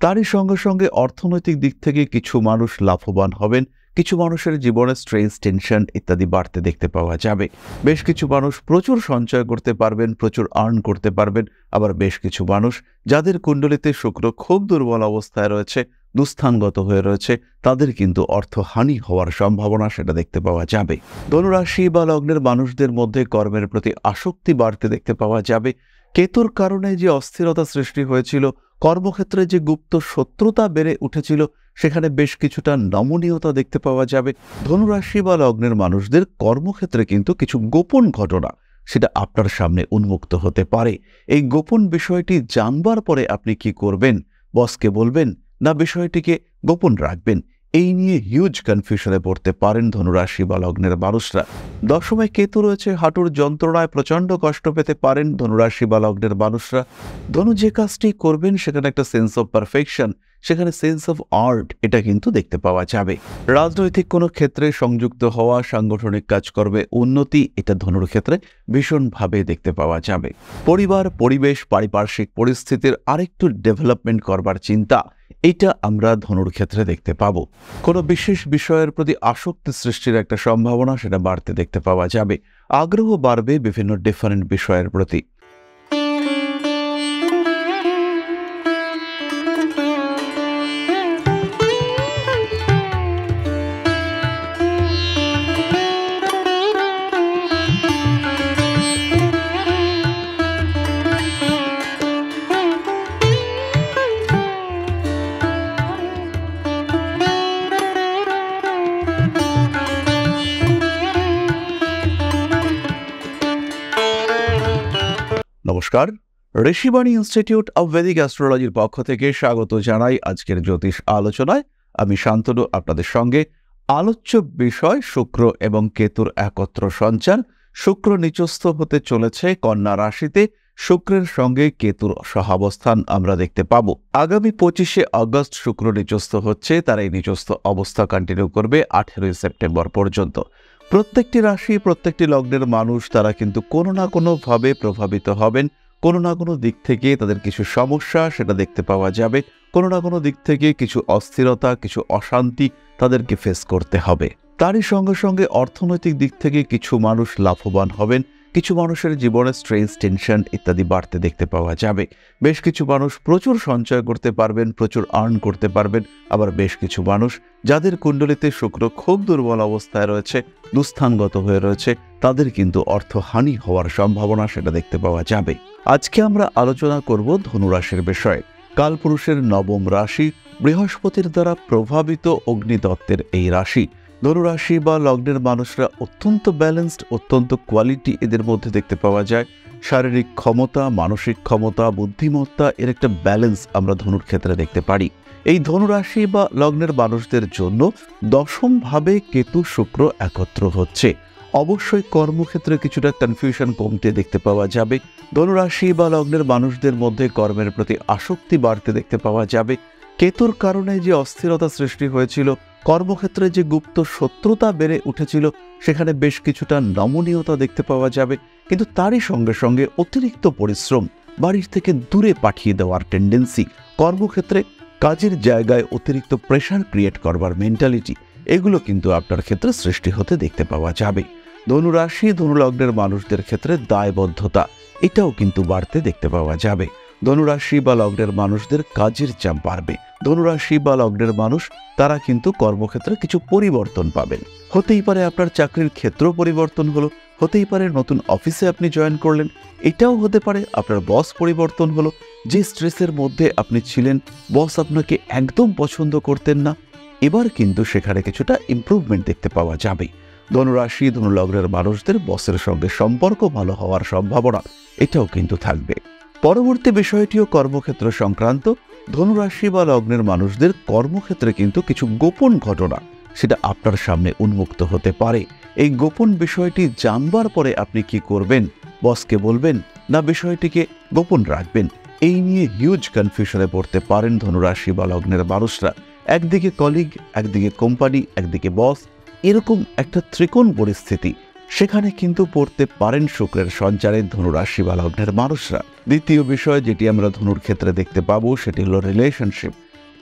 তারই সঙ্গে সঙ্গে অর্থনৈতিক দিক থেকে কিছু মানুষ লাভবান হবেন, কিছু মানুষের জীবনে স্ট্রেস, টেনশন ইত্যাদি বাড়তে দেখতে পাওয়া যাবে। বেশ কিছু মানুষ প্রচুর সঞ্চয় করতে পারবেন, প্রচুর আর্ন করতে পারবেন। আবার বেশ কিছু মানুষ যাদের কুণ্ডলিতে শুক্র খুব দুর্বল অবস্থায় রয়েছে, দুস্থানগত হয়ে রয়েছে, তাদের কিন্তু অর্থহানি হওয়ার সম্ভাবনা সেটা দেখতে পাওয়া যাবে। ধনুরাশি বা লগ্নের মানুষদের মধ্যে কর্মের প্রতি আসক্তি বাড়তে দেখতে পাওয়া যাবে। কেতুর কারণে যে অস্থিরতা সৃষ্টি হয়েছিল, কর্মক্ষেত্রে যে গুপ্ত শত্রুতা বেড়ে উঠেছিল, সেখানে বেশ কিছুটা নমনীয়তা দেখতে পাওয়া যাবে। ধনুরাশি বা লগ্নের মানুষদের কর্মক্ষেত্রে কিন্তু কিছু গোপন ঘটনা সেটা আপনার সামনে উন্মুক্ত হতে পারে। এই গোপন বিষয়টি জানবার পরে আপনি কি করবেন? বসকে বলবেন না বিষয়টিকে গোপন রাখবেন? এই নিয়ে হিউজ কনফিউশনে পড়তে পারেন ধনুরাশি বা লগ্নের মানুষরা। দশমে কেতু রয়েছে, হাঁটুর যন্ত্রণায় প্রচণ্ড কষ্ট পেতে পারেন ধনুরাশি বা লগ্নের মানুষরা। ধনু যে কাজটি করবেন সেখানে একটা সেন্স অফ পারফেকশন, সেখানে সেন্স অফ আর্ট এটা কিন্তু দেখতে পাওয়া যাবে। রাজনৈতিক কোনো ক্ষেত্রে সংযুক্ত হওয়া, সাংগঠনিক কাজকর্মে উন্নতি, এটা ধনুর ক্ষেত্রে ভীষণভাবে দেখতে পাওয়া যাবে। পরিবার, পরিবেশ, পারিপার্শ্বিক পরিস্থিতির আরেকটু ডেভেলপমেন্ট করবার চিন্তা, এটা আমরা ধনুর ক্ষেত্রে দেখতে পাবো। কোনো বিশেষ বিষয়ের প্রতি আসক্তি সৃষ্টির একটা সম্ভাবনা সেটা বাড়তে দেখতে পাওয়া যাবে। আগ্রহ বাড়বে বিভিন্ন ডিফারেন্ট বিষয়ের প্রতি। নমস্কার, ঋষিবাণী ইনস্টিটিউট অব ভেদিক অ্যাস্ট্রোলজির পক্ষ থেকে স্বাগত জানাই আজকের জ্যোতিষ আলোচনায়। আমি শান্তনু, আপনাদের সঙ্গে। আলোচ্য বিষয় শুক্র এবং কেতুর একত্র সঞ্চার। শুক্র নিচস্থ হতে চলেছে কন্যা রাশিতে, শুক্রের সঙ্গে কেতুর সহাবস্থান আমরা দেখতে পাব। আগামী 25শে আগস্ট শুক্র নিচস্থ হচ্ছে, তার এই নিচস্থ অবস্থা কন্টিনিউ করবে 18ই সেপ্টেম্বর পর্যন্ত। প্রত্যেকটি রাশি, প্রত্যেকটি লগ্নের মানুষ তারা কিন্তু কোনো না কোনোভাবে প্রভাবিত হবেন। কোনো না কোনো দিক থেকে তাদের কিছু সমস্যা সেটা দেখতে পাওয়া যাবে। কোনো না কোনো দিক থেকে কিছু অস্থিরতা, কিছু অশান্তি তাদেরকে ফেস করতে হবে। তারই সঙ্গে সঙ্গে অর্থনৈতিক দিক থেকে কিছু মানুষ লাভবান হবেন, কিছু মানুষের জীবনে স্ট্রেস, টেনশন ইত্যাদি বাড়তে দেখতে পাওয়া যাবে। বেশ কিছু মানুষ প্রচুর সঞ্চয় করতে পারবেন, প্রচুর আর্ন করতে পারবেন। আবার বেশ কিছু মানুষ যাদের কুণ্ডলিতে শুক্র খুব দুর্বল অবস্থায় রয়েছে, দুস্থানগত হয়ে রয়েছে, তাদের কিন্তু অর্থহানি হওয়ার সম্ভাবনা সেটা দেখতে পাওয়া যাবে। আজকে আমরা আলোচনা করব ধনুরাশির বিষয়ে। কালপুরুষের নবম রাশি, বৃহস্পতির দ্বারা প্রভাবিত অগ্নিতত্ত্বের এই রাশি। ধনুরাশি বা লগ্নের মানুষরা অত্যন্ত ব্যালেন্সড, অত্যন্ত কোয়ালিটি এদের মধ্যে দেখতে পাওয়া যায়। শারীরিক ক্ষমতা, মানসিক ক্ষমতা, বুদ্ধিমত্তা, এর একটা ব্যালেন্স আমরা ধনুর ক্ষেত্রে দেখতে পারি। এই ধনুরাশি বা লগ্নের মানুষদের জন্য দশমভাবে কেতু শুক্র একত্র হচ্ছে। অবশ্যই কর্মক্ষেত্রে কিছুটা কনফিউশন কমতে দেখতে পাওয়া যাবে। ধনুরাশি বা লগ্নের মানুষদের মধ্যে কর্মের প্রতি আসক্তি বাড়তে দেখতে পাওয়া যাবে। কেতুর কারণে যে অস্থিরতা সৃষ্টি হয়েছিল, কর্মক্ষেত্রে যে গুপ্ত শত্রুতা বেড়ে উঠেছিল, সেখানে বেশ কিছুটা নমনীয়তা দেখতে পাওয়া যাবে। কিন্তু তারই সঙ্গে সঙ্গে অতিরিক্ত পরিশ্রম, বাড়ির থেকে দূরে পাঠিয়ে দেওয়ার টেন্ডেন্সি, কর্মক্ষেত্রে কাজের জায়গায় অতিরিক্ত প্রেশার ক্রিয়েট করবার মেন্টালিটি, এগুলো কিন্তু আপনার ক্ষেত্রে সৃষ্টি হতে দেখতে পাওয়া যাবে। ধনুরাশি, ধনুলগ্নের মানুষদের ক্ষেত্রে দায়বদ্ধতা, এটাও কিন্তু বাড়তে দেখতে পাওয়া যাবে। ধনুরাশি বা লগ্নের মানুষদের কাজের চাপ বাড়বে। ধনুরাশি বা লগ্নের মানুষ তারা কিন্তু কর্মক্ষেত্রে কিছু পরিবর্তন পাবেন। হতেই পারে আপনার চাকরির ক্ষেত্র পরিবর্তন হলো, হতেই পারে নতুন অফিসে আপনি জয়েন করলেন, এটাও হতে পারে আপনার বস পরিবর্তন হলো। যে স্ট্রেসের মধ্যে আপনি ছিলেন, বস আপনাকে একদম পছন্দ করতেন না, এবার কিন্তু সেখানে কিছুটা ইমপ্রুভমেন্ট দেখতে পাওয়া যাবে। ধনুরাশি, ধনুলগ্নের মানুষদের বসের সঙ্গে সম্পর্ক ভালো হওয়ার সম্ভাবনা এটাও কিন্তু থাকবে। পরবর্তী বিষয়টিও কর্মক্ষেত্র সংক্রান্ত। ধনুরাশি বা লগ্নের মানুষদের কর্মক্ষেত্রে কিন্তু কিছু গোপন ঘটনা সেটা আপনার সামনে উন্মুক্ত হতে পারে। এই গোপন বিষয়টি জানবার পরে আপনি কি করবেন? বসকে বলবেন না বিষয়টিকে গোপন রাখবেন? এই নিয়ে হিউজ কনফিউশনে পড়তে পারেন ধনুরাশি বা লগ্নের মানুষরা। একদিকে কলিগ, একদিকে কোম্পানি, একদিকে বস, এরকম একটা ত্রিকোণ পরিস্থিতি, সেখানে কিন্তু পড়তে পারেন শুক্রের সঞ্চারে ধনুরাশি বা লগ্নের মানুষরা। দ্বিতীয় বিষয় যেটি আমরা ধনুর ক্ষেত্রে দেখতে পাবো সেটি হলো রিলেশনশিপ।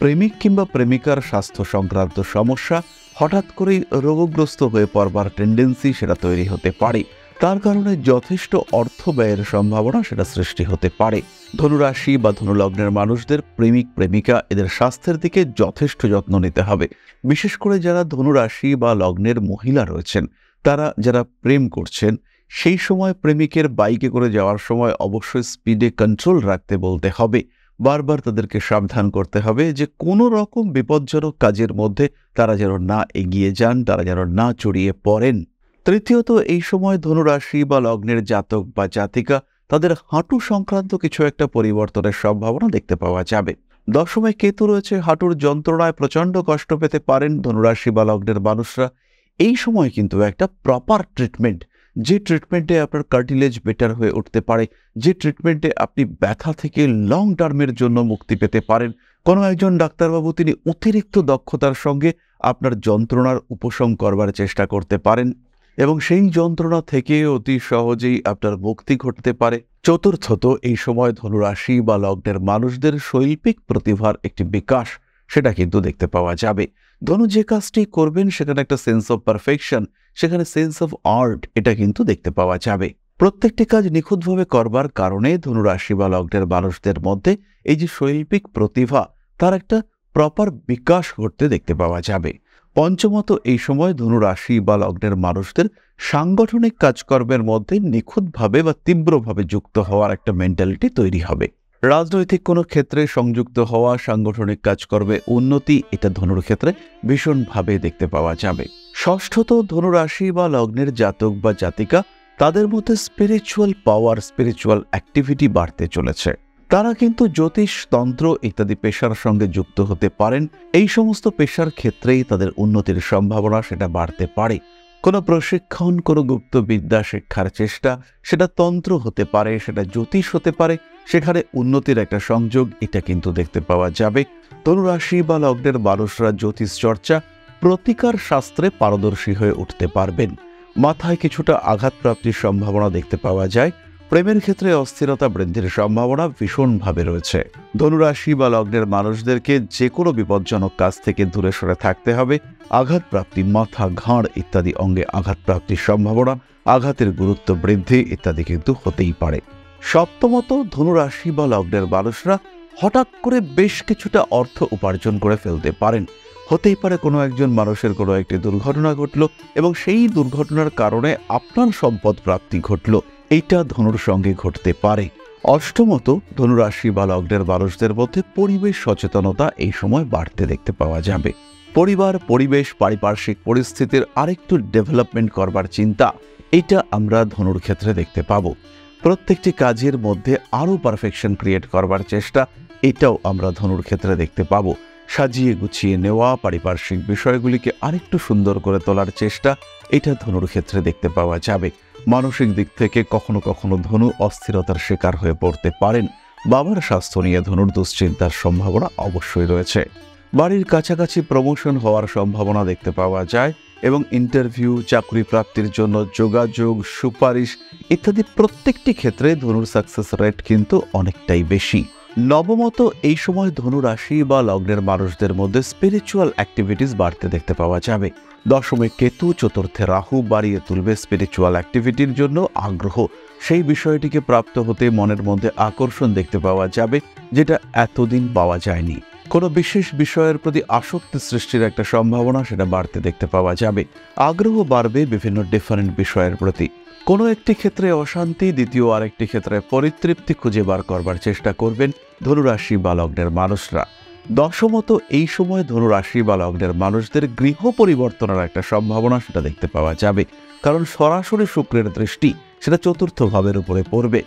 প্রেমিক কিংবা প্রেমিকার স্বাস্থ্য সংক্রান্ত সমস্যা, হঠাৎ করেই রোগগ্রস্ত হয়ে পড়বার টেন্ডেন্সি সেটা তৈরি হতে পারে। তার কারণে যথেষ্ট অর্থ ব্যয়ের সম্ভাবনা সেটা সৃষ্টি হতে পারে। ধনুরাশি বা ধনুলগ্নের মানুষদের প্রেমিক প্রেমিকা এদের স্বাস্থ্যের দিকে যথেষ্ট যত্ন নিতে হবে। বিশেষ করে যারা ধনুরাশি বা লগ্নের মহিলা রয়েছেন, তারা যারা প্রেম করছেন, সেই সময় প্রেমিকের বাইকে করে যাওয়ার সময় অবশ্যই স্পিডে কন্ট্রোল রাখতে বলতে হবে। বারবার তাদেরকে সাবধান করতে হবে যে কোনো রকম বিপজ্জনক কাজের মধ্যে তারা যেন না এগিয়ে যান, তারা যেন না জড়িয়ে পড়েন। তৃতীয়ত, এই সময় ধনুরাশি বা লগ্নের জাতক বা জাতিকা তাদের হাঁটু সংক্রান্ত কিছু একটা পরিবর্তনের সম্ভাবনা দেখতে পাওয়া যাবে। দশমে কেতু রয়েছে, হাঁটুর যন্ত্রণায় প্রচণ্ড কষ্ট পেতে পারেন ধনুরাশি বা লগ্নের মানুষরা। এই সময় কিন্তু একটা প্রপার ট্রিটমেন্ট, যে ট্রিটমেন্টে আপনার কার্টিলেজ বেটার হয়ে উঠতে পারে, যে ট্রিটমেন্টে আপনি ব্যথা থেকে লং টার্মের জন্য মুক্তি পেতে পারেন, কোনো একজন ডাক্তারবাবু তিনি অতিরিক্ত দক্ষতার সঙ্গে আপনার যন্ত্রণার উপশম করবার চেষ্টা করতে পারেন এবং সেই যন্ত্রণা থেকে অতি সহজেই আপনার মুক্তি ঘটতে পারে। চতুর্থত, এই সময় ধনুরাশি বা লগ্নের মানুষদের শৈল্পিক প্রতিভার একটি বিকাশ সেটা কিন্তু দেখতে পাওয়া যাবে। ধনু যে কাজটি করবেন সেখানে একটা সেন্স অফ পারফেকশন, সেখানে সেন্স অফ আর্ট এটা কিন্তু দেখতে পাওয়া যাবে। প্রত্যেকটি কাজ নিখুঁতভাবে করবার কারণে ধনুরাশি বা লগ্নের মানুষদের মধ্যে এই যে শৈল্পিক প্রতিভা, তার একটা প্রপার বিকাশ ঘটতে দেখতে পাওয়া যাবে। পঞ্চমত, এই সময় ধনুরাশি বা লগ্নের মানুষদের সাংগঠনিক কাজকর্মের মধ্যে নিখুঁতভাবে বা তীব্রভাবে যুক্ত হওয়ার একটা মেন্টালিটি তৈরি হবে। রাজনৈতিক কোনো ক্ষেত্রে সংযুক্ত হওয়া, সাংগঠনিক কাজকর্মে উন্নতি, এটা ধনুর ক্ষেত্রে ভীষণভাবে দেখতে পাওয়া যাবে। ষষ্ঠত, ধনুরাশি বা লগ্নের জাতক বা জাতিকা তাদের মধ্যে স্পিরিচুয়াল পাওয়ার, স্পিরিচুয়াল অ্যাক্টিভিটি বাড়তে চলেছে। তারা কিন্তু জ্যোতিষ, তন্ত্র ইত্যাদি পেশার সঙ্গে যুক্ত হতে পারেন। এই সমস্ত পেশার ক্ষেত্রেই তাদের উন্নতির সম্ভাবনা সেটা বাড়তে পারে। কোনো প্রশিক্ষণ, কোনো গুপ্তবিদ্যা শিক্ষার চেষ্টা, সেটা তন্ত্র হতে পারে, সেটা জ্যোতিষ হতে পারে, সেখানে উন্নতির একটা সংযোগ এটা কিন্তু দেখতে পাওয়া যাবে। ধনুরাশি বা লগ্নের মানুষরা জ্যোতিষ চর্চা, প্রতিকার শাস্ত্রে পারদর্শী হয়ে উঠতে পারবেন। মাথায় কিছুটা আঘাতপ্রাপ্তির সম্ভাবনা দেখতে পাওয়া যায়। প্রেমের ক্ষেত্রে অস্থিরতা বৃদ্ধির সম্ভাবনা ভীষণভাবে রয়েছে। ধনুরাশি বা লগ্নের মানুষদেরকে যে কোনো বিপজ্জনক কাজ থেকে দূরে সরে থাকতে হবে। আঘাতপ্রাপ্তি, মাথা, ঘাড় ইত্যাদি অঙ্গে আঘাতপ্রাপ্তির সম্ভাবনা, আঘাতের গুরুত্ব বৃদ্ধি ইত্যাদি কিন্তু হতেই পারে। সপ্তমত, ধনুরাশি বা লগ্নের মানুষরা হঠাৎ করে বেশ কিছুটা অর্থ উপার্জন করে ফেলতে পারেন। হতেই পারে কোনো একজন মানুষের কোনো একটি দুর্ঘটনা ঘটল এবং সেই দুর্ঘটনার কারণে আপনার সম্পদ প্রাপ্তি ঘটল, এইটা ধনুর সঙ্গে ঘটতে পারে। অষ্টমত, ধনুরাশি বা লগ্নের মানুষদের মধ্যে পরিবেশ সচেতনতা এই সময় বাড়তে দেখতে পাওয়া যাবে। পরিবার, পরিবেশ, পারিপার্শ্বিক পরিস্থিতির আরেকটু ডেভেলপমেন্ট করবার চিন্তা, এটা আমরা ধনুর ক্ষেত্রে দেখতে পাবো। প্রত্যেকটি কাজের মধ্যে আরও পারফেকশন ক্রিয়েট করবার চেষ্টা, এটাও আমরা ধনুর ক্ষেত্রে দেখতে পাবো। সাজিয়ে গুছিয়ে নেওয়া, পারিপার্শ্বিক বিষয়গুলিকে আরেকটু সুন্দর করে তোলার চেষ্টা, এটা ধনুর ক্ষেত্রে দেখতে পাওয়া যাবে। মানসিক দিক থেকে কখনো কখনো ধনু অস্থিরতার শিকার হয়ে পড়তে পারেন। বাবার স্বাস্থ্য নিয়ে ধনুর দুশ্চিন্তার সম্ভাবনা অবশ্যই রয়েছে। বাড়ির কাছাকাছি প্রমোশন হওয়ার সম্ভাবনা দেখতে পাওয়া যায় এবং ইন্টারভিউ, চাকরি প্রাপ্তির জন্য যোগাযোগ, সুপারিশ ইত্যাদি প্রত্যেকটি ক্ষেত্রে ধনুর সাকসেস রেট কিন্তু অনেকটাই বেশি। নবমত, এই সময় ধনুরাশি বা লগ্নের মানুষদের মধ্যে স্পিরিচুয়াল অ্যাক্টিভিটিস বাড়তে দেখতে পাওয়া যাবে। দশমে কেতু, চতুর্থে রাহু বাড়িয়ে তুলবে স্পিরিচুয়াল অ্যাক্টিভিটির জন্য আগ্রহ। সেই বিষয়টিকে প্রাপ্ত হতে মনের মধ্যে আকর্ষণ দেখতে পাওয়া যাবে, যেটা এতদিন পাওয়া যায়নি। কোনো বিশেষ বিষয়ের প্রতি আসক্তি সৃষ্টির একটা সম্ভাবনা সেটা বাড়তে দেখতে পাওয়া যাবে। আগ্রহ বাড়বে বিভিন্ন ডিফারেন্ট বিষয়ের প্রতি। কোনো একটি ক্ষেত্রে অশান্তি, দ্বিতীয় আরেকটি ক্ষেত্রে পরিতৃপ্তি খুঁজে বার করবার চেষ্টা করবেন ধনুরাশি বা লগ্নের মানুষরা। দশমত, এই সময় ধনুরাশি বা লগ্নের মানুষদের গৃহ পরিবর্তনের একটা সম্ভাবনা সেটা দেখতে পাওয়া যাবে, কারণ সরাসরি শুক্রের দৃষ্টি সেটা চতুর্থ ভাবের উপরে পড়বে।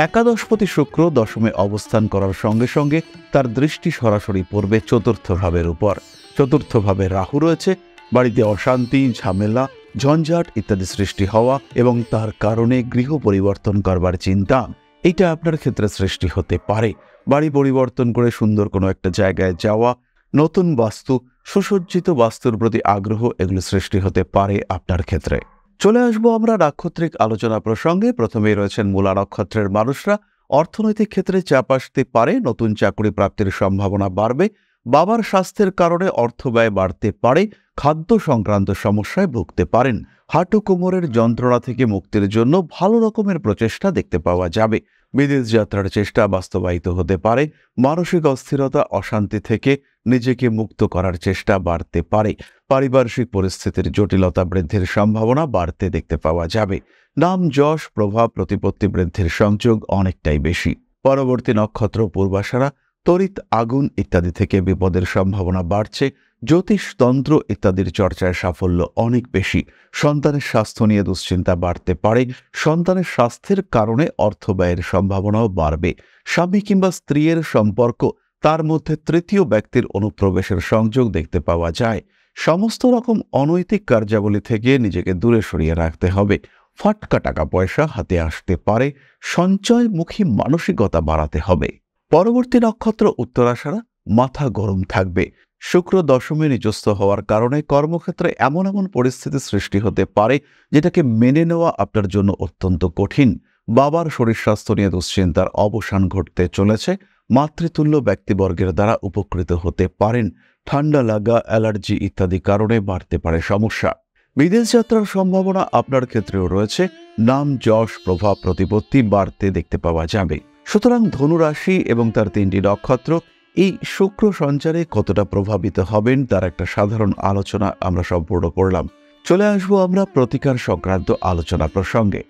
একাদশপতি শুক্র দশমে অবস্থান করার সঙ্গে সঙ্গে তার দৃষ্টি সরাসরি পড়বে চতুর্থ ভাবের উপর। চতুর্থ ভাবে রাহু রয়েছে, বাড়িতে অশান্তি, ঝামেলা, ঝঞ্ঝাট ইত্যাদি সৃষ্টি হওয়া এবং তার কারণে গৃহ পরিবর্তন করবার চিন্তা, এটা আপনার ক্ষেত্রে সৃষ্টি হতে পারে। বাড়ি পরিবর্তন করে সুন্দর কোনো একটা জায়গায় যাওয়া, নতুন বাস্তু, সুসজ্জিত বাস্তুর প্রতি আগ্রহ, এগুলো সৃষ্টি হতে পারে আপনার ক্ষেত্রে। চলে আসবো আমরা নাক্ষত্রিক আলোচনা প্রসঙ্গে। প্রথমেই রয়েছেন মূলা নক্ষত্রের মানুষরা। অর্থনৈতিক ক্ষেত্রে চাপ আসতে পারে, নতুন চাকরি প্রাপ্তির সম্ভাবনা বাড়বে। বাবার স্বাস্থ্যের কারণে অর্থ ব্যয় বাড়তে পারে, খাদ্য সংক্রান্ত সমস্যায় ভুগতে পারেন। হাঁটু কোমরের যন্ত্রণা থেকে মুক্তির জন্য ভালো রকমের প্রচেষ্টা দেখতে পাওয়া যাবে। বিদেশ যাত্রার চেষ্টা বাস্তবায়িত হতে পারে। মানসিক অস্থিরতা, অশান্তি থেকে নিজেকে মুক্ত করার চেষ্টা বাড়তে পারে। পারিপার্শ্বিক পরিস্থিতির জটিলতা বৃদ্ধির সম্ভাবনা বাড়তে দেখতে পাওয়া যাবে। নাম, যশ, প্রভাব, প্রতিপত্তি বৃদ্ধির সংযোগ অনেকটাই বেশি। পরবর্তী নক্ষত্র পূর্বাষাঢ়া, তড়িৎ, আগুন ইত্যাদি থেকে বিপদের সম্ভাবনা বাড়ছে। জ্যোতিষতন্ত্র ইত্যাদির চর্চায় সাফল্য অনেক বেশি। সন্তানের স্বাস্থ্য নিয়ে দুশ্চিন্তা বাড়তে পারে। সন্তানের স্বাস্থ্যের কারণে অর্থ ব্যয়ের সম্ভাবনাও বাড়বে। স্বামী কিংবা স্ত্রীর সম্পর্ক, তার মধ্যে তৃতীয় ব্যক্তির অনুপ্রবেশের সংযোগ দেখতে পাওয়া যায়। সমস্ত রকম অনৈতিক কার্যাবলী থেকে নিজেকে দূরে সরিয়ে রাখতে হবে। ফাটকা টাকা পয়সা হাতে আসতে পারে। সঞ্চয়মুখী মানসিকতা বাড়াতে হবে। পরবর্তী নক্ষত্র উত্তরাষাঢ়া, মাথা গরম থাকবে। শুক্র দশমে নিচস্থ হওয়ার কারণে কর্মক্ষেত্রে এমন এমন পরিস্থিতি সৃষ্টি হতে পারে যেটাকে মেনে নেওয়া আপনার জন্য অত্যন্ত কঠিন। বাবার শরীর স্বাস্থ্য নিয়ে দুশ্চিন্তার অবসান ঘটতে চলেছে। মাতৃতুল্য ব্যক্তিবর্গের দ্বারা উপকৃত হতে পারেন। ঠান্ডা লাগা, অ্যালার্জি ইত্যাদি কারণে বাড়তে পারে সমস্যা। বিদেশ যাত্রার সম্ভাবনা আপনার ক্ষেত্রেও রয়েছে। নাম, যশ, প্রভাব, প্রতিপত্তি বাড়তে দেখতে পাওয়া যাবে। সুতরাং ধনুরাশি এবং তার 3টি নক্ষত্র এই শুক্র সঞ্চারে কতটা প্রভাবিত হবেন তার একটা সাধারণ আলোচনা আমরা সম্পূর্ণ করলাম। চলে আসবো আমরা প্রতিকার সংক্রান্ত আলোচনা প্রসঙ্গে।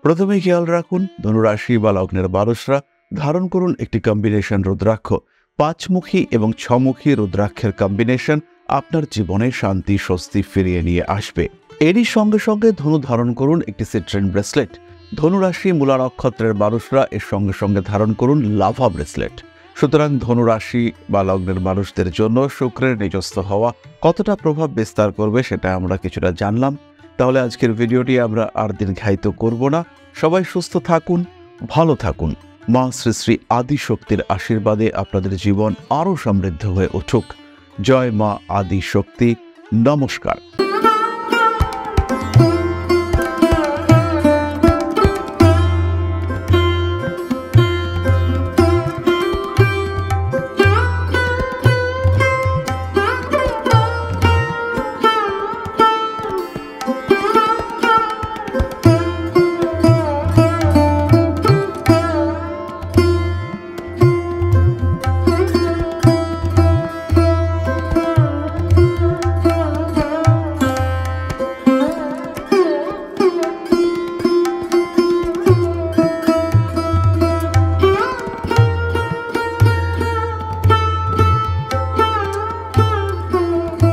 প্রথমে খেয়াল রাখুন, ধনুরাশি বা লগ্নের মানুষরা ধারণ করুন একটি কম্বিনেশন রুদ্রাক্ষ। 5মুখী এবং 6মুখী রুদ্রাক্ষের কম্বিনেশন আপনার জীবনে শান্তি, স্বস্তি ফিরিয়ে নিয়ে আসবে। এরই সঙ্গে সঙ্গে ধনু ধারণ করুন একটি সিট্রেন ব্রেসলেট। ধনুরাশি মূলা নক্ষত্রের মানুষরা এর সঙ্গে সঙ্গে ধারণ করুন লাভা ব্রেসলেট। সুতরাং ধনুরাশি বা লগ্নের মানুষদের জন্য শুক্রের নিজস্থ হওয়া কতটা প্রভাব বিস্তার করবে সেটা আমরা কিছুটা জানলাম। তাহলে আজকের ভিডিওটি আমরা আর দীর্ঘায়িত করব না। সবাই সুস্থ থাকুন, ভালো থাকুন। মা শ্রী শ্রী আদিশক্তির আশীর্বাদে আপনাদের জীবন আরও সমৃদ্ধ হয়ে উঠুক। জয় মা আদিশক্তি। নমস্কার।